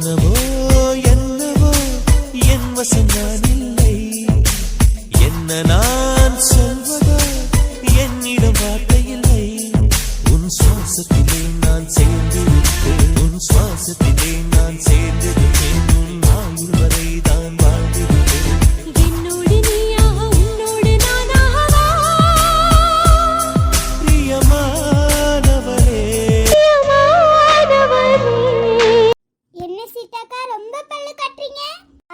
என்னவோ என்னவோ என் வசம் நான் இல்லை, என்ன நான் சொல்வதோ என்னிடம் வார்த்தை இல்லை. உன் சுவாசத்திலே நான் சேர்ந்திருப்பேன், உன் சுவாசத்திலே நான் சேர்ந்திருப்பேன், உன் ஆயுள் வரை தான் வாழ்ந்திருப்பேன். என்னோடு நீயாக உன்னோடு நானாகவா பிரியமானவரே. என்ன சீதாக்கா ரொம்ப பல்லு கட்டுறீங்க?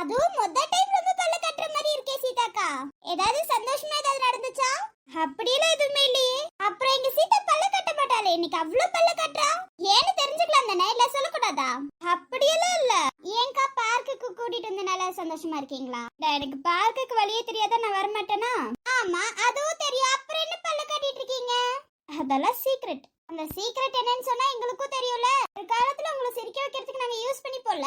அதுவும் மொத டைம் ரொம்ப பல்லு கட்டுற மாதிரி இருக்கே சீதாக்கா. ஏதாவது சந்தோஷமா ஏதாவது நடந்துச்சா? அப்படியெல்லாம் எதுவுமே இல்லையே. அப்புறம் எங்க சீதா பல்லு கட்ட மாட்டாளே, இன்னைக்கு அவ்வளவு பல்லு கட்டுறா. ஏன்னு தெரிஞ்சுக்கலாம் தானே, இல்ல சொல்லக்கூடாதா? அப்படியெல்லாம் இல்ல. ஏன்க்கா பார்க்குக்கு கூட்டிட்டு வந்தனால சந்தோஷமா இருக்கீங்களா? எனக்கு பார்க்குக்கு வழியே தெரியாத நான் வரமாட்டேனா? ஆமா அதுவும் தெரியும். அப்புறம் என்ன பல்லு கட்டிட்டு இருக்கீங்க? அதெல்லாம் சீக்ரெட். அந்த சீக்ரெட் என்னன்னு சொன்னா எங்களுக்கும் தெரியும்ல. ஒரு காலத்துல உங்களை சிரிக்க வைக்கிறதுக்கு நாங்க யூஸ் பண்ணி போல.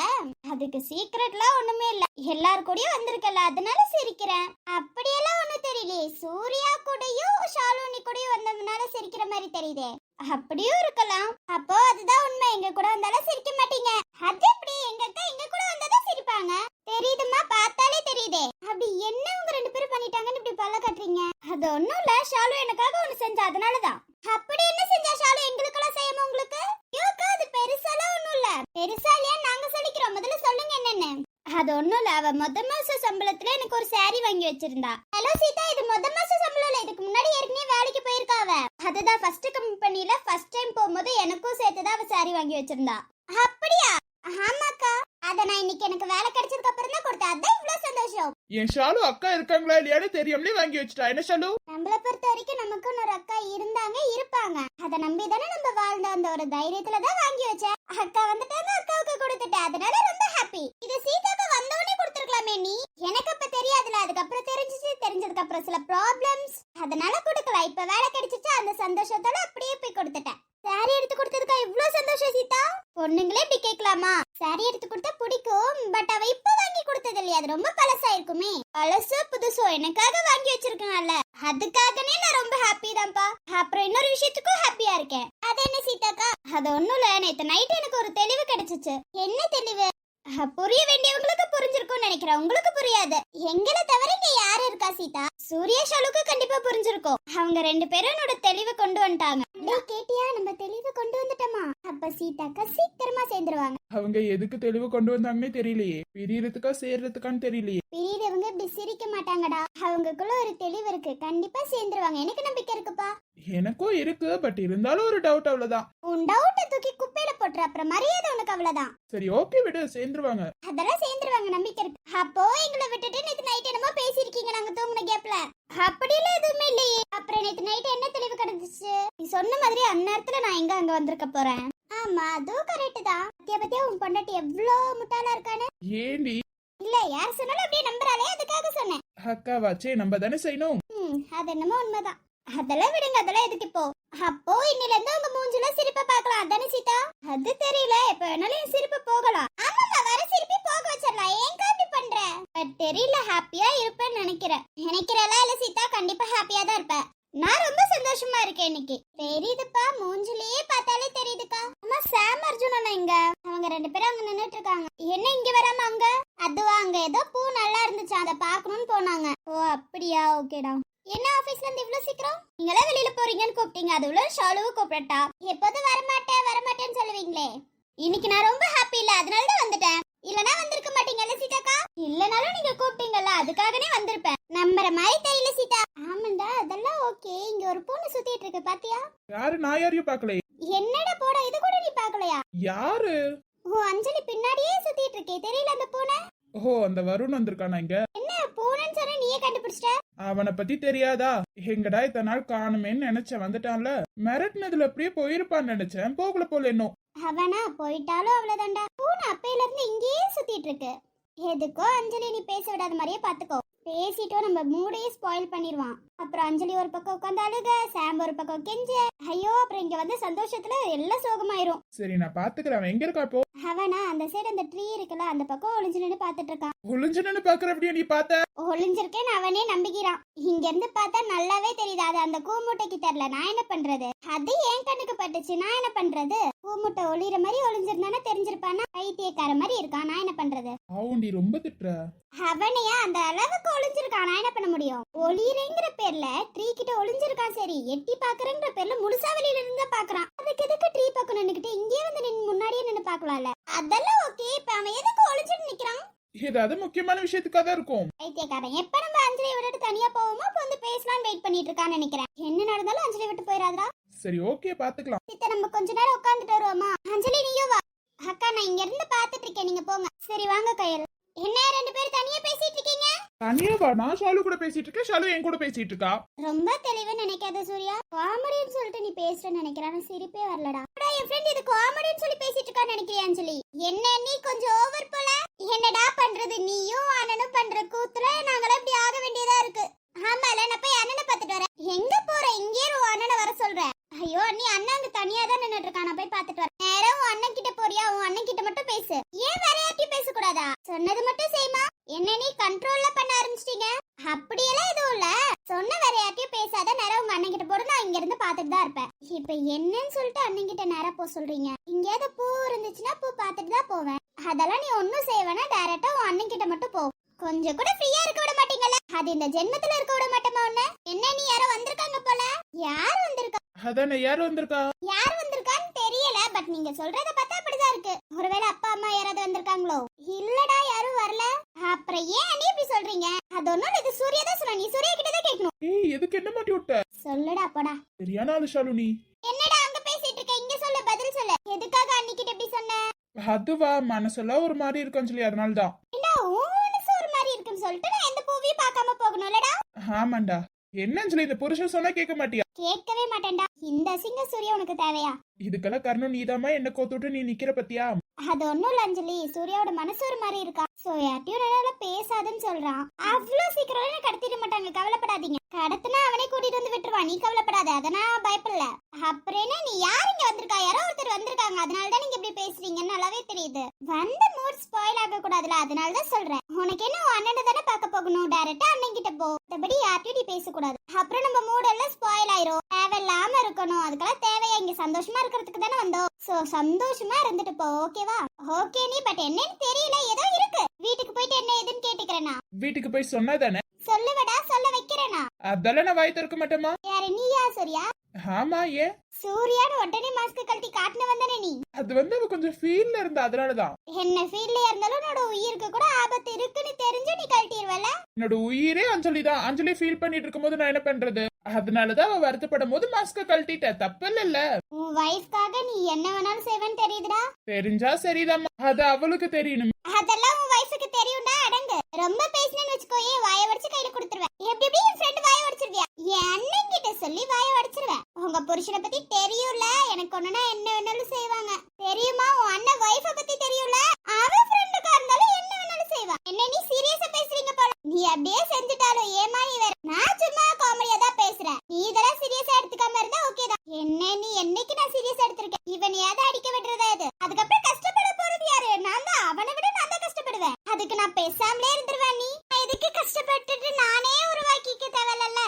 அதுக்கு சீக்ரெட்லாம் ஒண்ணுமே இல்ல. எல்லார் கூடயும் வந்திருக்கல, அதனால சிரிக்கிறேன். அப்படியெல்லாம் ஒண்ணும் தெரியலையே. சூர்யா கூடயும் ஷாலுனி கூடயும் வந்ததுனால சிரிக்கிற மாதிரி தெரியுதே. அப்படியும் இருக்கலாம். அப்போ அதுதான் உண்மை. எங்க கூட வந்தாலும் சிரிக்க மாட்டீங்க. அது எப்படி? எங்க அக்கா எங்க கூட வந்தாதான் சிரிப்பாங்க. தெரியுதுமா, பார்த்தாலே தெரியுதே. அப்படி என்ன உங்க ரெண்டு பேரும் பண்ணிட்டாங்கன்னு இப்படி பல்ல கட்டுறீங்க? அது ஒண்ணும் இல்ல, ஷாலு எனக்காக ஒண்ணு செஞ்சா, அதனாலதான். அப்படி என்ன செஞ்சா ஷாலு? எங்களுக்கெல்லாம் செய்யாம உங்களுக்கு? யோக்கா அது பெருசாலாம் ஒண்ணும் இல்ல. பெருசா இல்லையா நாங்க சொல்லிக்கிறோம், முதல்ல சொல்லுங்க என்னன்னு. அது ஒண்ணும் இல்ல, அவ மொத மாச சம்பளத்துல எனக்கு ஒரு சாரி வாங்கி வச்சிருந்தா. ஹலோ சீதா, இது மொத மாச சம்பளம் இல்ல, இதுக்கு முன்னாடி ஏற்கனவே வேலைக்கு போயிருக்கா அவ. அதுதான் ஃபர்ஸ்ட் கம்பெனில ஃபர்ஸ்ட் டைம் போகும்போது எனக்கும் சேர்த்துதான் அவ சாரி வாங்கி வச்சிருந்தா. அப்படியா? ஆமாக்கா, அத நான் இன்னைக்கு எனக்கு வேலை கிடைச்சதுக்கு அப்புறம் தான் கொடுத்தேன். அதான் இவ்வளவு சந்தோஷம். என் ஷாலு அக்கா இருக்காங்களா இல்லையான்னு தெரியாமலே வாங்கி வச்சுட்டா. என்ன ஷாலு? நம்மள பொறுத்த வரைக்கும் நமக்குன்னு ஒரு அக்கா இருந்தாங்க, இருப்பாங்க. அத நம்பி தானே நம்ம வாழ்ந்தோம். அந்த ஒரு தைரியத்துல தான் வாங்கி வச்சேன். அக்கா வந்துட்டாங்க, அக்காவுக்கு கொடுத்துட்டேன். அதனால ரொம்ப ஹாப்பி. இது சீதாக்கு வந்தவனே கொடுத்துருக்கலாமே நீ. எனக்கு அப்ப தெரியாதுல, அதுக்கப்புறம் தெரிஞ்சிச்சு. தெரிஞ்சதுக்கு அப்புறம் சில ப்ராப்ளம்ஸ், அதனால கொடுக்கல. இப்ப வேலை கிடைச்சிச்சு, அந்த சந்தோஷத்தோட அப்படியே போய் கொடுத்துட்டேன். சாரி எடுத்து கொடுத்ததுக்கா இவ்ளோ சந்தோஷம் சீதா? பொண்ணுங்களே இப்படி கேட்கலாமா? சாரி எடுத்து கொடுத்தா பிடிக்கும், பட் அவ இப்ப வாங்கி கொடுத்தது இல்லையா, அது ரொம்ப பழசா இருக்குமே. பழசோ புதுசோ எனக்காக வாங்கி வச்சிருக்கனால அதுக்காகனே நான் ரொம்ப ஹாப்பி தான்ப்பா. அப்புறம் இன்னொரு விஷயத்துக்கும் ஹாப்பியா இருக்கேன். அது என்ன சீதாக்கா? அது ஒண்ணும் இல்ல, நேத்து நைட் எனக்கு ஒரு தெளிவு கிடைச்சிச்சு. என்ன தெளிவு? புரிய வேண்டியவங்களுக்கு புரிஞ்சிருக்கும்னு நினைக்கிறேன், உங்களுக்கு புரியாது. எங்களை தவிர இங்க யாரு இருக்கா சீதா? சூர்யா ஷாலுக்கு கண்டிப்பா புரிஞ்சிருக்கும். அவங்க ரெண்டு பேரும் என்னோட தெளிவு கொண்டு வந்துட்டாங்க. கேட்டியா, நம்ம தெளிவு கொண்டு வந்துட்டோமா? அப்ப சீதாக்கா சீக்கிரமா சேர்ந்துருவாங்க. அவங்க எதுக்கு தெளிவு கொண்டு வந்தாங்கன்னே தெரியலையே. பிரியறதுக்கா சேர்றதுக்கான்னு தெரியலையே. பிரியறவங்க இப்படி சிரிக்க மாட்டாங்கடா. அவங்களுக்குள்ள ஒரு தெளிவு இருக்கு, கண்டிப்பா சேர்ந்துருவாங்க. எனக்கு நம்பிக்கை இருக்குப்பா. எனக்கும் இருக்கு, பட் இருந்தாலும் ஒரு டவுட், அவ்வளவுதான். உன் டவுட்டை தூக்கி குப்பையில போட்டுற, அப்புறம் மரியாதை உனக்கு அவ்வளவுதான். சரி ஓகே விடு, சேர்ந்துருவாங்க. அதெல்லாம் சேர்ந்துருவாங்க, நம்பிக்கை இருக்கு. அப்போ எங்களை விட்டுட்டு நேத்து நைட் என்னமோ பேசிருக்கீங்க நாங்க தூங்குன கேப்ல. அப்படியெல்லாம் எதுவுமே இல்லையே. அப்புறம் நேத்து நைட் என்ன தெளிவு கிடைச்சிச்சு? நீ சொன்ன மாதிரி அந்நேரத்துல நான் எங்க அங்க வந்திருக்க போறேன். ஆமா அதுவும் கரெக்ட் தான். பத்தியா உன் பொண்டாட்டி எவ்வளவு முட்டாளா இருக்கானு. ஏண்டி? இல்ல, யார் சொன்னாலும் அப்படியே நம்புறாளே, அதுக்காக சொன்னேன். அக்காவாச்சே, நம்ம தானே செய்யணும். அது என்னமோ உண்மைதான். அதெல்லாம் விடுங்க, அதெல்லாம் எதுக்கு இப்போ? அப்போ இன்னில இருந்து உங்க மூஞ்சில சிரிப்பை பார்க்கலாம், அதானே சீதா? அது தெரியல, எப்ப வேணாலும் என் சிரிப்பு போகலாம். ஆமாமா, வர சிரிப்பி போக வச்சிடலாம். ஏன் காப்பி பண்ற? பட் தெரியல, ஹாப்பியா இருப்பேன்னு நினைக்கிறேன். நினைக்கிறல இல்ல சீதா? கண்டிப்பா ஹாப்பியா தான் இருப்ப. நான் ரொம்ப சந்தோஷமா இருக்கேன் இன்னைக்கு. தெரியுதுப்பா, மூஞ்சிலேயே பார்த்தாலே தெரியுதுக்கா. அம்மா சாம் அர்ஜுன் அண்ணா இங்க. அவங்க ரெண்டு பேரும் அங்க நின்னுட்டு இருக்காங்க. என்ன இங்க வராம அங்க? அதுவா, அங்க ஏதோ பூ நல்லா இருந்துச்சு, அதை பாக்கணும்னு போனாங்க. ஓ அப்படியா, ஓகேடா. என்ன ஆபீஸ்ல இருந்து இவ்ளோ சீக்கிரம்? நீங்களே வெளியில போறீங்கன்னு கூப்பிட்டீங்க, அதுல ஷாலுவு கூப்பிட்டா. எப்போதும் வரமாட்டேன்னு சொல்லுவீங்களே. இன்னைக்கு நான் ரொம்ப ஹாப்பி இல்ல, அதனால தான் வந்துட்டேன். இல்லனா வந்திருக்க மாட்டீங்கல்ல சீதாக்கா? இல்லனாலும் நீங்க கூப்பிட்டீங்கல்ல, அதுக்காகவே வந்திருப்பேன். நம்புற மாதிரி தெரியல சீதா. ஆமாண்டா, அதெல்லாம் ஓகே. இங்க ஒரு பொண்ணு சுத்திட்டு இருக்கு, பாத்தியா? யாரு? நான் யாரையும் பாக்கல. என்னடா போடா, இது கூட நீ பாக்கலையா? யாரு? ஓ அஞ்சலி பின்னாடியே சுத்திட்டு இருக்கே, தெரியல அந்த பூனை? ஓ அந்த வருண் வந்திருக்கானா இங்க? என்ன பூனைன்னு சொன்னா நீயே கண்டுபிடிச்சிட்ட? அவனை பத்தி தெரியாதா? எங்கடா இத்தனை நாள் காணுமேன்னு நினைச்சேன், வந்துட்டான்ல. மிரட்டினதுல அப்படியே போயிருப்பான்னு நினைச்சேன், போகல போல இன்னும். அவனா போயிட்டாலும் அவ்வளவுதான்டா. பூனை அப்பையில இருந்து இங்கேயே சுத்திட்டு இருக்கு. எதுக்கோ அஞ்சலி நீ பேச விடாத மாதிரியே பாத்துக்கோ. பேசிட்டோம் நம்ம மூடையே ஸ்பாயில் பண்ணிடுவான். அப்புறம் அஞ்சலி ஒரு பக்கம் உட்காந்து அழுக, சாம் ஒரு பக்கம் கெஞ்ச. ஐயோ, அப்புறம் இங்க வந்து சந்தோஷத்துல எல்லாம் சோகமாயிரும். சரி நான் பாத்துக்கிறேன். எங்க இருக்கா இப்போ? அவனா அந்த சைடு அந்த ட்ரீ இருக்குல்ல, அந்த அந்த பக்கம் ஒளிஞ்சு நின்னு பாத்துட்டு இருக்கான். ஒளிஞ்சனு பாக்குற அப்படியே நீ பார்த்த? ஒளிஞ்சிருக்கேன்னு அவனே நம்பிக்கிறான். இங்க இருந்து பார்த்தா நல்லாவே தெரியுது. அது அந்த கூமுட்டைக்கு தெரியல. நான் என்ன பண்றது? அது என் கண்ணுக்கு பட்டுச்சு. நான் என்ன பண்றது? கூமுட்டை ஒளிற மாதிரி ஒளிஞ்சிருந்தானே தெரிஞ்சிருப்பானா? பைத்தியக்கார மாதிரி இருக்கான். நான் என்ன பண்றது? நீ ரொம்ப திட்டுற. அவனையா அந்த அளவுக்கு ஒளிஞ்சிருக்கான். நான் என்ன பண்ண முடியும்? ஒளிறேங்கிற பேர்ல ட்ரீ கிட்ட ஒளிஞ்சிருக்கான். சரி, எட்டி பாக்குறேங்கிற பேர்ல முழுசா வெளியில இருந்து பாக்குறான். அதுக்கு எதுக்கு ட்ரீ பக்கம் நின்னுக்கிட்டு இங்கே வந்து நின்னு முன்னாடியே நின்னு பாக்கலாம்ல? அதெல்லாம் ஓகே. இப்ப அவன் எதுக்கு ஒளிஞ்சிட்டு நிக்கிறான்? ஏதாவது முக்கியமான விஷயத்துக்காக தான் இருக்கும். பைத்தியக்காரன். எப்ப நம்ம அஞ்சலியை விட்டுட்டு தனியா போவோமோ அப்ப வந்து பேசலாம்னு வெயிட் பண்ணிட்டு இருக்கான்னு நினைக்கிறேன். என்ன நடந்தாலும் அஞ்சலி விட்டு போயிடாதா? சரி, ஓகே, பாத்துக்கலாம். சித்த, நம்ம கொஞ்ச நேரம் உட்கார்ந்துட்டு வருவோமா? அஞ்சலி நீயும் வா. அக்கா, நான் இங்க இருந்து பாத்துட்டு இருக்கேன், நீங்க போங்க. சரி வாங்க கயல். என்ன ரெண்டு பேரும் தனியா பேசிட்டு இருக்கீங்க? தனியா வா. நான் ஷாலு கூட பேசிட்டு இருக்கேன், ஷாலு என் கூட பேசிட்டு இருக்கா. ரொம்ப தெளிவா நினைக்காத சூர்யா. காமெடின்னு சொல்லிட்டு நீ பேசுறேன்னு நினைக்கிறேன். சிரிப்பே வரலடா. என் ஃப்ரெண்ட் இது காமெடின்னு சொல்லி பேசிட்டு இருக்கான்னு நினைக்கிறேன். அஞ்சலி, என்ன நீ கொஞ்சம் ஓவர் போல. என்னடா பண்றது? நீயும் அண்ணனும் பண்ற கூத்துல நாங்களே இப்படி ஆக வேண்டியதா இருக்கு. ஆமால, நான் போய் அண்ணனை பாத்துட்டு வரேன். எங்க போற? இங்கே அண்ணனை வர சொல்றேன். ஐயோ, நீ அண்ணன் அங்க தனியா தான் நின்னுட்டு இருக்கான். நான் போய் பாத்துட்டு வரேன். நேரம் உன் அண்ணன் கிட்ட போறியா? உன் அண்ணன் கிட்ட மட்டும் பேசு. ஏன் வேற யார்ட்டையும் பேசக்கூடாதா? சொன்னது மட்டும் செய்யுமா? என்ன நீ கண்ட்ரோல்ல பண்ண ஆரம்பிச்சிட்டீங்க? அப்படியெல்லாம் எதுவும் இல்ல. சொன்ன வேற யார்ட்டையும் பேசாத. நேரம் உங்க அண்ணன் கிட்ட போடு. நான் இங்க இருந்து பாத்துட்டு தான் இருப்பேன். இப்ப என்னன்னு சொல்லிட்டு அண்ணன் கிட்ட நேரா போ சொல்றீங்க? இங்கேயாவது பூ இருந்துச்சுன்னா பூ பாத்துட்டு தான் போவேன். அதெல்லாம் நீ ஒன்னும் செய்வேனா? டைரக்டா உன் அண்ணன் கிட்ட மட்டும் போ. கொஞ்சம் கூட ஃப்ரீயா இருக்க விட மாட்டீங்கல்ல? அது இந்த ஜென்மத்துல இருக்க விட மாட்டோமா உன்ன? என்ன நீ யாரோ வந்திருக்காங்க போல. யார் வந்திருக்கா? அதானே, யார் வந்திருக்கா? யார் வந்திருக்கான்னு தெரியல. பட் நீங்க சொல்றத பார்த்தா அப்படிதான் இருக்கு. ஒருவேளை அப்பா அம்மா யாராவது வந்திருக்காங்களோ? இல்லடா, யாரும் வரல. அப்புறம் ஏன் நீ இப்படி சொல்றீங்க? அது ஒண்ணும் இது சூர்யா தான் சொன்னா. நீ சூர்யா கிட்ட தான் கேட்கணும். ஏய், எதுக்கு என்ன மாட்டி விட்ட? சொல்லுடா போடா. சரியான ஆளு ஷாலு நீ. என்னடா அங்க பேசிட்டு இருக்க? இங்க சொல்லு, பதில் சொல்லு. எதுக்காக அன்னிக்கிட்ட இப்படி சொன்ன? அதுவா, மனசெல்லாம் ஒரு மாதிரி இருக்குன்னு சொல்லி அதனாலதான். என்ன உன் மனசு ஒரு மாதிரி இருக்குன்னு சொல்லிட்டு நான் எந்த பூவையும் பார்க்காம போகணும்லடா? ஆமாண்டா. என்னன்னு சொல்லி இந்த புருஷன் சொன்னா கேட்க மாட்டியா? கேட்கவே மாட்டேன்டா. இந்த சிங்க சூர்யா உனக்கு தேவையா? இதுக்கெல்லாம் காரணம் நீதாமா. என்ன கோத்துட்டு நீ நிக்கிற பத்தியா? அது ஒண்ணும் இல்ல அஞ்சலி. சூர்யாவோட மனசு ஒரு மாதிரி இருக்கா. சோ யார்ட்டையும் நல்லா பேசாதுன்னு சொல்றான். அவ்வளவு சீக்கிரம் என்ன கடத்திட மாட்டாங்க, கவலைப்படாதீங்க. கடத்தினா அவனே கூட்டிட்டு வந்து விட்டுருவான். நீ கவலைப்படாத, அதெல்லாம் பயப்படல. அப்புறம் என்ன, நீ யார் இங்க வந்திருக்கா? யாரோ ஒருத்தர் வந்திருக்காங்க. அதனாலதான் நீங்க இப்படி பேசுறீங்கன்னு நல்லாவே தெரியுது. வந்த மூட் ஸ்பாயில் ஆக கூடாதுல, அதனாலதான் சொல்றேன். உனக்கு என்ன, உன் அண்ணனை தானே பார்க்க போகணும். டைரக்டா அண்ணன் கிட்ட போ. மத்தபடி யார்ட்டையும் நீ பேசக்கூடாது. அப்புறம் நம்ம மூட் எல்லாம் ஸ்பாயில் ஆயிரும். தேவையில்லாம இருக்கணும். அதுக்கெல்லாம் தேவையா? இங்க சந்தோஷமா இருக்கிறதுக்கு தானே வந்தோம். சோ சந்தோஷமா இருந்துட்டு போ. ஓகேவா? ஓகே நீ. பட் என்னன்னு தெரியல, ஏதோ இருக்கு. வீட்டுக்கு போயிட்டு என்ன ஏதுன்னு கேட்டுக்கிறேனா? வீட்டுக்கு போய் சொன்னாதானே? சொல்லுவடா, சொல்ல வைக்கிறேனா? அதெல்லாம் நான் வாய் திறக்க மாட்டேமா. யாரு, நீயா சூர்யா? ஆமா. ஏன்? சூர்யான்னு உடனே மாஸ்க் கழட்டி காட்டின வந்தானே நீ? அது வந்து அவ கொஞ்சம் ஃபீல்ல இருந்தா, அதனாலதான். என்ன ஃபீல்ல இருந்தாலும் என்னோட உயிருக்கு கூட ஆபத்து இருக்குன்னு தெரிஞ்சு நீ கழட்டிடுவல? என்னோட உயிரே அஞ்சலி தான். அஞ்சலி ஃபீல் பண்ணிட்டு இருக்கும்போது நான் என்ன பண்றது? அதனாலதான் அவ வருத்தப்படும் போது மாஸ்க கழட்டிட்ட. தப்பு இல்ல. உன் வைஃப்காக நீ என்ன வேணாலும் செய்வேன்னு தெரியுதுடா. தெரிஞ்சா சரிதாம்மா, அது அவளுக்கு தெரியணும். அதெல்லாம் உன் வைஃப்க்கு தெரியும்டா. அடங்கு. ரொம்ப பேசினேன்னு வச்சுக்கோ, ஏன் வாயை வடிச்சு கையில கொடுத்துருவேன். எப்படி எப்படி என் ஃப்ரெண்ட் வாயை வடிச்சிருவியா? என் அண்ணன் கிட்ட சொல்லி வாயை வடிச்சிருவேன். உங்க புருஷனை பத்தி தெரியும்ல. எனக்கு ஒண்ணுனா என்ன வேணாலும் செய்வாங்க. தெரியுமா? உன் அண்ணன் வைஃப பத்தி தெரியும்ல. அவன் ஃப்ரெண்டுக்கா இருந்தாலும் என்ன வேணாலும் செய்வான். என்ன நீ சீரியஸா பேசுறீங்க போல. நீ அப்படியே செஞ்சுட்டாலும் ஏமா நீ வேற. நான் சும்மா காமெடியா தான் பேசுறேன். நீ இதெல்லாம் சீரியஸா எடுத்துக்காம இருந்தா ஓகே தான். என்ன நீ என்னைக்கு நான் சீரியஸா எடுத்திருக்கேன்? இவன் ஏதாவது அடிக்க விடுறதா இது? அதுக்கப்புறம் கஷ்டப்பட போறது யாரு? நான் தான். அவனை விட நான் தான் கஷ்டப்படுவேன். அதுக்கு நான் பேசாமலே இருந்துருவேன். நீ எதுக்கு கஷ்டப்பட்டுட்டு நானே உருவாக்கிக்க தேவையில்ல?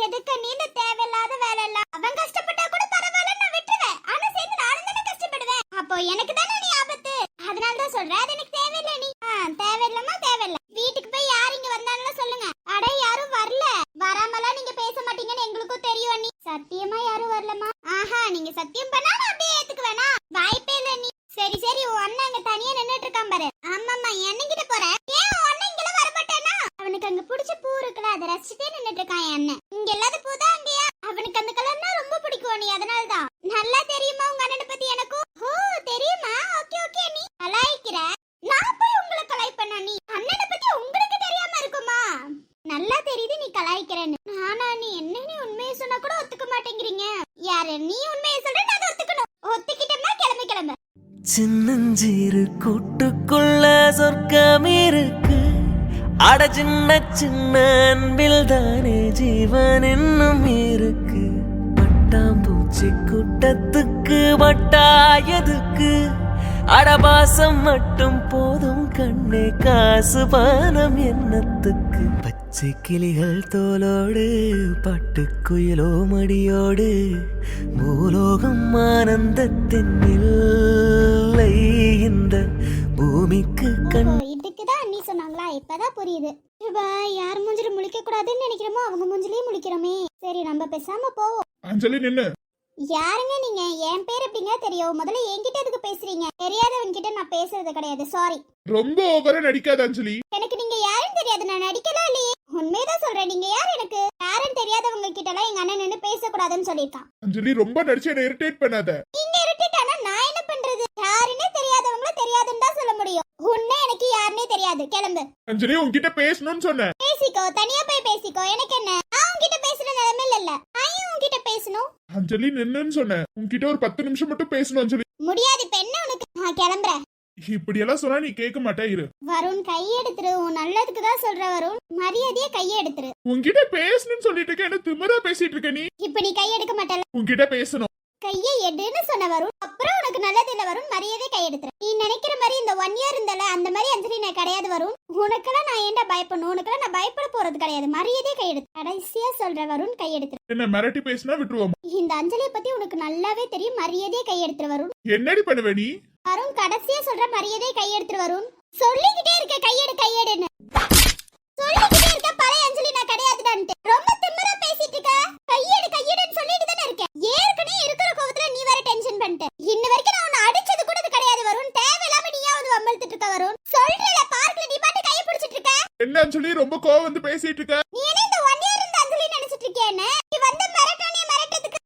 எதுக்கு நீ இந்த தேவையில்லாத வேலை இல்ல? அவன் கஷ்டப்பட்டா கூட பரவாயில்ல, நான் விட்டுருவேன். ஆனா சேர்ந்து நானும் தானே கஷ்டப்படுவேன். அப்போ எனக்கு தானே நீ ஆபத்து. அதனாலதான் சொல்றேன், அது எனக்கு தேவையில்லை. நீ தேவையில்லமா? தேவையில்ல. வீட்டுக்கு போய் யார் இங்க வந்தாலும் சொல்லுங்க. அட யாரும் வரல. வராமலாம் நீங்க பேச மாட்டீங்கன்னு எங்களுக்கும் தெரியும். நீ சத்தியமா யாரும் வரலமா? ஆஹா, நீங்க சத்தியம் பண்ணா நான் அப்படியே ஏத்துக்குவேனா? வாய்ப்பே இல்ல. நீ சரி சரி, உன் அண்ணன் அங்க தனியா நின்னுட்டு இருக்கான் பாரு. ஆமாமா, என் அண்ணன் கிட்ட போறேன். ஏன் உன் அண்ணன் இங்க வர மாட்டானா? அவனுக்கு அங்க பிடிச்ச பூ இருக்குல்ல, அதை ரசிச்சுட்டே நின்னுட்டு இருக்கான் என் அண்ணன். இங்க இல்லாத பூ தான் அங்கயா. அவனுக்கு அந்த கலர்னா ரொம்ப பிடிக்கும். நீ அதனாலதான். நல்லா தெரியுமா உங்க அண்ணனை பத்தி எனக்கும்? ஓ தெரியுமா? Okay okay. நீ கலாய்க்கிற. நான் போய் உங்களை கலாய் பண்ணா? நீ அண்ணனை பத்தி உங்களுக்கு தெரியாம இருக்குமா? நல்லா தெரியுது நீ கலாய்க்கிறேன்னு. நானா? நீ என்ன நீ உண்மையை சொன்னா கூட ஒத்துக்க மாட்டேங்கிறீங்க. யாரு நீ உண்மையை சொல்ற? நான் அதை ஒத்துக்கணும். ஒத்துக்கிட்டோம்னா கிளம்பி கிளம்பு. சின்னஞ்சிறு கூட்டுக்குள்ள சொர்க்கம் இருக்கு. அட சின்ன சின்ன அன்பில் தானே ஜீவன் இன்னும் இருக்கு. பட்டாம்பூச்சி கூட்டத்துக்கு வட்டாயதுக்கு அடபாசம் மட்டும் போதும் கண்ணே, காசு பானம் என்னத்துக்கு? பச்சை கிளிகள் தோலோடு பட்டுக்குயிலோ மடியோடு பூலோகம் ஆனந்தத்தின் இல்லை இந்த பூமிக்கு கண். ஓ, இதுக்குதான் அண்ணி சொன்னாங்களா? இப்பதான் புரியுது. யார் மூஞ்சில முழிக்க கூடாதுன்னு நினைக்கிறோமோ அவங்க மூஞ்சிலேயே முழிக்கிறோமே. சரி, நம்ம பேசாம போவோம். அஞ்சலி நின்னு. யாருங்க நீங்க? என் பேர் எப்படிங்க தெரியும்? முதல்ல என்கிட்ட எதுக்கு பேசுறீங்க? தெரியாதவங்க கிட்ட நான் பேசுறது கிடையாது. சாரி. ரொம்ப ஓவரா நடிக்காத அஞ்சலி. எனக்கு நீங்க யாருன்னு தெரியாது. நான் நடிக்கலாம் இல்லையே, உண்மையதான் சொல்றேன். நீங்க யார்? எனக்கு யாருன்னு தெரியாதவங்க கிட்ட எல்லாம் எங்க அண்ணன் நின்னு பேசக்கூடாதுன்னு சொல்லியிருக்கான். அஞ்சலி ரொம்ப நடிச்சு என்ன இரிட்டேட் பண்ணாத. நீங்க இரிட்டேட் ஆனா நான் என்ன பண்றது? யாருன்னே தெரியாதவங்கள தெரியாதுன்னு தான் சொல்ல முடியும். உன்னை எனக்கு யாருன்னே தெரியாது. கிளம்பு. அஞ்சலி உன்கிட்ட பேசணும்னு சொன்னேன். பேசிக்கோ, தனியா போய் பேசிக்கோ. எனக்கு என்ன? நான் உன்கிட்ட பேசுற நிலைமையில இல்ல. நான் ஏன் உன்கிட்ட பேசணும்? அஞ்சலி நின்னுன்னு சொன்னேன். உன்கிட்ட ஒரு 10 நிமிஷம் மட்டும் பேசணும் அஞ்சலி. முடியாது. இப்ப என்ன உனக்கு? நான் கிளம்புறேன். இப்படி எல்லாம் சொன்னா நீ கேட்க மாட்டே. இரு. வருண், கையெடுத்துரு. உன் நல்லதுக்கு தான் சொல்ற வருண். மரியாதையா கையெடுத்துரு. உன்கிட்ட பேசணும்னு சொல்லிட்டு இருக்க, என்ன திமிரா பேசிட்டு இருக்க நீ? இப்ப நீ கையெடுக்க மாட்டல. உன்கிட்ட பேசணும். கையை எடுன்னு சொன்ன வருண். அப்புறம் உனக்கு நல்லது இல்ல வருண். மரியாதை கையெடுத்துரு. நீ நினைக்கிற மாதிரி இந்த 1 year இருந்தல அந்த மாதிரி அஞ்சலி நான் கிடையாது வருண். உனக்கெல்லாம் நான் ஏன்டா பயப்படணும்? உனக்கெல்லாம் நான் பயப்பட போறது கிடையாது. மரியாதை கையெடுத்து. கடைசியா சொல்ற வருண், கையெடுத்துரு. என்ன மிரட்டி பேசினா விட்டுருவோம். இந்த அஞ்சலியை பத்தி உனக்கு நல்லாவே தெரியும். மரியாதையை கையெடுத்துரு வருண். என்னடி பண்ணுவ நீ? வருண், கடைசியா சொல்ற மரியாதை கையெடுத்துரு வருண். சொல்லிக்கிட்டே இருக்க கையெடு கையெடுன்னு. சொல்லிக்கிட்டே இருக்க பழைய அஞ்சலி நான் கிடையாதுடான்ட்டு. ரொம்ப திமிரா பேசிட்டு இருக்க. கையெடு கையெடுன்னு சொல்லிட்டு தானே இருக்கேன். ஏற்கனவே இருக்கிற கோவத்துல நீ வேற டென்ஷன் பண்ணிட்ட. இன்ன வரைக்கும் நான் உன்னை அடிச்சது கூட கிடையாது வருண். தேவையில்லாம நீயாவது வம்பழுத்துட்டு இருக்க வருண். சொல்றல, பார்க்ல நீ பாட்டு கைய பிடிச்சிட்டு இருக்க. என்ன அஞ்சலி ரொம்ப கோவம் வந்து பேசிட்டு இருக்க? நீ என்ன இந்த 1 year இருந்த அஞ்சலி நினைச்சிட்டு இருக்கியானே? நீ வந்து மிரட்டனே மிரட்டதுக்கு.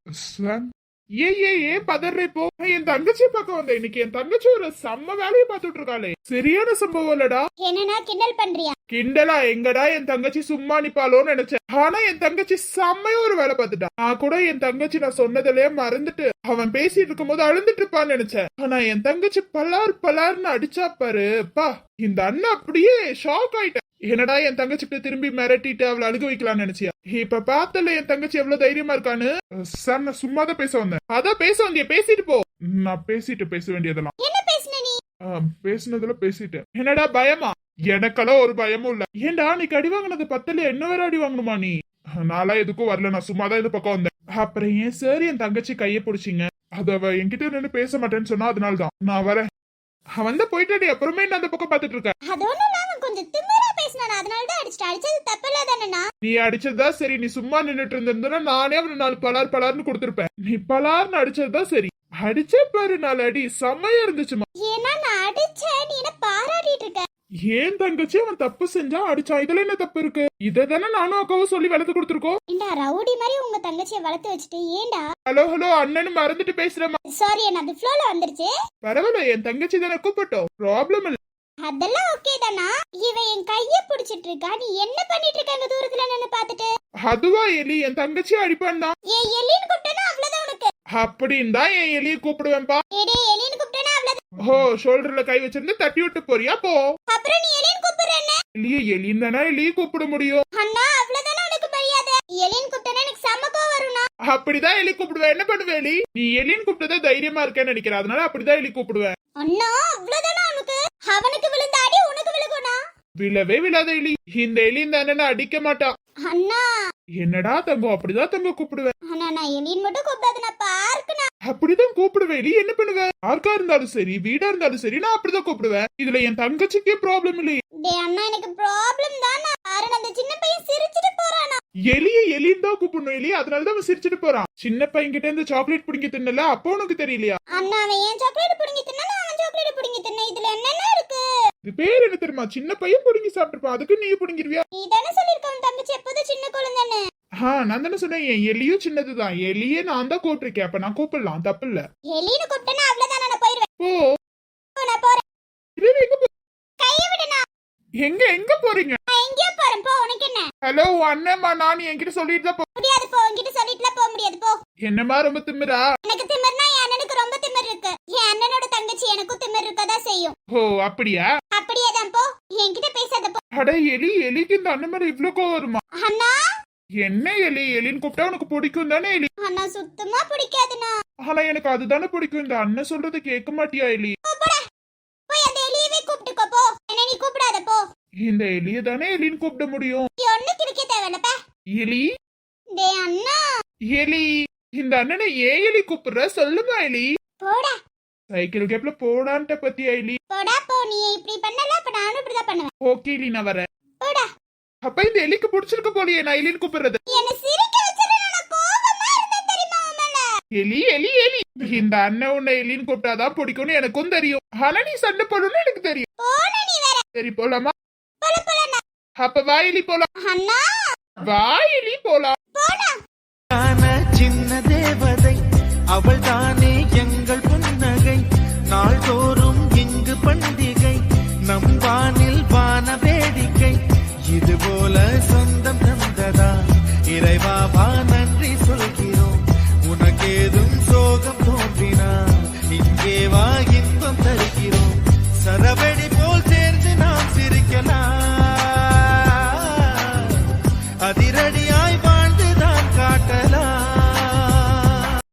ஏ பதறே போ. என் தங்கச்சி பக்கம் வந்த இன்னைக்கு என் தங்கச்சி ஒரு செம்ம வேலையை பார்த்துட்டு இருக்காளே. சரியான சம்பவம் இல்லடா. என்னன்னா கிண்டல் பண்றியா? கிண்டலா எங்கடா? என் தங்கச்சி சும்மா நிப்பாளோன்னு நினைச்சேன். ஆனா என் தங்கச்சி செம்மையா ஒரு வேலை பார்த்துட்டா. நான் கூட என் தங்கச்சி நான் சொன்னதுலயே மறந்துட்டு அவன் பேசிட்டு இருக்கும் போது அழுந்துட்டு இருப்பான்னு நினைச்சேன். ஆனா என் தங்கச்சி பலார் பலார்னு அடிச்சா பாரு. பா, இந்த அண்ணன் அப்படியே ஷாக் ஆயிட்டேன். என்னடா என் தங்கச்சிட்ட திரும்பி மிரட்டிட்டு அவளை அழுக வைக்கலாம்னு நினைச்சியா? இப்ப பார்த்தல என் தங்கச்சி எவ்வளவு தைரியமா இருக்கான்னு. சார், நான் சும்மா தான் பேச வந்தேன். அதான் பேச வந்திய, பேசிட்டு போ. நான் பேச வேண்டியதெல்லாம் என்ன பேசுன நீ? பேசுனதுல பேசிட்டேன். என்னடா பயமா? எனக்கெல்லாம் ஒரு பயமும் இல்ல. ஏன்டா நீ அடி வாங்கினது பத்தல என்ன வேற அடி வாங்கணுமா நீ? நாளா எதுக்கும் வரல, நான் சும்மா தான் இந்த பக்கம் வந்தேன். அப்புறம் ஏன் சார் என் தங்கச்சி கைய பிடிச்சிங்க? அத அவ என்கிட்ட நின்று பேச மாட்டேன்னு சொன்னா அதனாலதான் நான் வரேன். வந்து போயிட்டாடி. அப்புறமே நான் அந்த பக்கம் பாத்துட்டு இருக்கேன். அது ஒண்ணும் இல்லாம கொஞ்சம் திமிரா பேசினானா, அதனால தான் அடிச்சிட்டு. அடிச்சது தப்பில்ல தானேண்ணா? நீ அடிச்சதா சரி. நீ சும்மா நின்னுட்டு இருந்திருந்தா நானே அவனை 4 பலார் பலார்னு கொடுத்திருப்பேன். நீ பலார்னு அடிச்சதுதான் சரி. அடிச்சே பாரு 4 அடி. செம்மையா இருந்துச்சுமா. ஏன்னா நான் அடிச்சேன், நீ என்ன பாராட்டிட்டு இருக்க? ஏன் தங்கச்சி அவன் தப்பு செஞ்சா அடிச்சான். இதுல என்ன தப்பு இருக்கு? இததானே நானும் அக்காவும் சொல்லி வளர்த்து கொடுத்துருக்கோம். ஏண்டா ரவுடி மாதிரி உங்க தங்கச்சியை வளர்த்து வச்சுட்டு ஏண்டா? ஹலோ அண்ணனு மறந்துட்டு பேசுறேன். சாரி, என்ன அது ஃப்ளோல வந்துருச்சு. பரவாயில்ல, என் தங்கச்சி தானே கூப்பிட்டோம். ப்ராப்ளம் இல்ல. அதெல்லாம் ஓகே தானா? இவன் என் கைய பிடிச்சிட்டு இருக்கா. நீ என்ன பண்ணிட்டு இருக்க அங்க தூரத்துல நின்னு பாத்துட்டு? அதுவா எலி? என் தங்கச்சி அடிப்பான் தான். ஏ எலின்னு கூப்பிட்டனா அவ்வளவுதான் உனக்கு. அப்படின்னு தான் என் எலியை கூப்பிடுவேன்பா. ஏடே எலின்னு கூப்பிட்டனா அவ்வளவுதான். ஓ, ஷோல்டர்ல கை வச்சிருந்து தட்டி விட்டு போறியா? போ. அப்புறம் நீ எலின்னு கூப்பிடுறேன்னு? எலின்னு தானே எலியை கூப்பிட முடியும். அண்ணா, அவ்வளவுதானே உனக்கு மரியாதை? எலின்னு கூப்பிட்டனா எனக்கு சமக்கோ வரும்னா. அப்படிதான் எலி கூப்பிடுவேன். என்ன பண்ணுவேன் எலி? நீ எலின்னு கூப்பிட்டதா தைரியமா இருக்கேன்னு நினைக்கிறேன். அதனால அப்படிதான் எலி கூப்பிடுவேன். அண்ணா, அவ்வளவுதானே உனக்கு? அவனுக்கு விழுந்த அடி உனக்கு விழுகும்னா? விழவே விழாத எலி. இந்த எலி இந்த அண்ணனை அடிக்க மாட்டான். அண்ணா. என்னடா தங்கம்? அப்படிதான் தங்கம் கூப்பிடுவேன். அண்ணா, நான் எலின்னு மட்டும் கூப்பிடாத, நான் பார்க்கணும். அப்படிதான் கூப்பிடுவேன் எலி. என்ன பண்ணுவேன்? பார்க்கா இருந்தாலும் சரி, வீடா இருந்தாலும் சரி, நான் அப்படிதான் கூப்பிடுவேன். இதுல என் தங்கச்சிக்கே ப்ராப்ளம் இல்லையே. டே அண்ணா, எனக்கு ப்ராப்ளம் தானா? பாரு, அந்த சின்ன பையன் சிரிச்சிட்டு போறானா. எலின்னு தான் கூப்பிடணும் எலி. அதனாலதான் அவன் சிரிச்சிட்டு போறான். சின்ன பையன் கிட்ட இருந்து சாக்லேட் பிடிங்க தின்னல, அப்போ உனக்கு தெரியலையா? அண்ணா, அவன் ஏன் சாக்லேட் பிடிங்கி தின்னா, அவன் சாக்லேட் பிடிங்கி தின்ன. இதுல என்னென்ன இருக்கு? இது பேர் என்ன தெரியுமா? சின்ன பையன் பிடிங்கி சாப்பிட்டுருப்பான். அதுக்கு நீ பிடிங்கிருவியா? நீ தானே சொல்லிருக்க உன் தங்கச்சி எப்போதும் சின்ன குழந்தைன்னு. நான் தானே சொன்னேன் என் எலியும் சின்னதுதான். எலியே நான் தான் கூப்பிட்டிருக்கேன். அப்ப நான் கூப்பிடலாம், தப்பு இல்ல. எலின்னு கூப்பிட்டனா அவ்வளவுதான், நான் போயிடுவேன். ஓ, நான் போறேன். கைய விடுனா. எங்க போறீங்க? நான் எங்கேயோ போறேன். போ, உனக்கு என்ன? ஹலோ அண்ணம்மா, நான் என்கிட்ட சொல்லிட்டு தான் முடியாது. போ, உன்கிட்ட சொல்லிட்டுலாம் போக முடியாது. போ. என்னமா ரொம்ப திமிரா? எனக்கு திமிர்னா என் அண்ணனுக்கு ரொம்ப திமிர் இருக்கு. என் அண்ணனோட தங்கச்சி எனக்கும் திமிர் இருக்கதா செய்யும். ஓ, அப்படியா? அப்படியே தான். போ, என்கிட்ட பேசாத. போ. அட எலிக்கு இந்த அண்ணன் மேல இவ்ளோ கோவம் வருமா? அண்ணா. என்ன எலின்னு கூப்பிட்டா உனக்கு பிடிக்கும் தானே எலி? அண்ணா, சுத்தமா பிடிக்காதுண்ணா. ஆனா எனக்கு அதுதானே பிடிக்கும். இந்த அண்ணன் சொல்றது கேட்க மாட்டியா எலி? இந்த எலிய தானே எலின்னு கூப்பிட முடியும். ஒண்ணு கிரிக்க தேவையில்லப்பா. எலி டேய் அண்ணா எலி, இந்த அண்ணனை ஏன் எலி கூப்பிடுற சொல்லுமா எலி? போடா சைக்கிள் கேப்ல போடான்ட்ட பத்தியா எலி? போடா போ. நீ இப்படி பண்ணல அப்ப நானும் இப்படிதான் பண்ணுவேன். ஓகே எலி நான் வரேன். போடா. அப்ப இந்த எலிக்கு பிடிச்சிருக்க போலியே நான் எலின்னு கூப்பிடுறது. என்ன சிரிக்க வச்சிரு. நான் கோவமா இருந்தேன் தெரியுமா உன் மேல? எலி எலி எலி, இந்த அண்ணன் உன்னை எலின்னு கூப்பிட்டாதான் பிடிக்கும்னு எனக்கும் தெரியும். ஆனா நீ சண்டை போடணும்னு எனக்கு தெரியும். போடா நீ வேற. சரி போலாமா? போல போல. அப்ப வா எலி போலாம். அண்ணா வா எலி போலாம். போடா. சின்ன தேவதை அவள் தானே எங்க